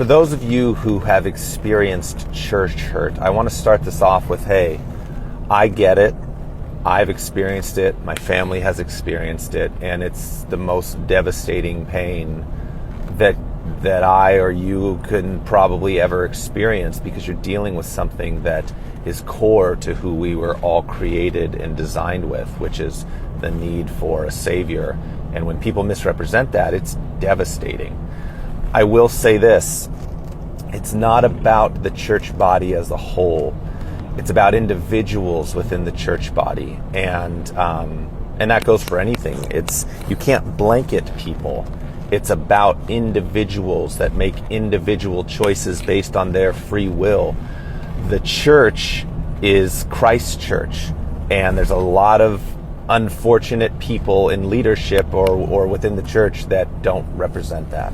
For those of you who have experienced church hurt, I want to start this off with, hey, I get it. I've experienced it. My family has experienced it. And it's the most devastating pain that I or you can probably ever experience, because you're dealing with something that is core to who we were all created and designed with, which is the need for a savior. And when people misrepresent that, it's devastating. I will say this, it's not about the church body as a whole. It's about individuals within the church body. And that goes for anything. You can't blanket people. It's about individuals that make individual choices based on their free will. The church is Christ's church, and there's a lot of unfortunate people in leadership or within the church that don't represent that.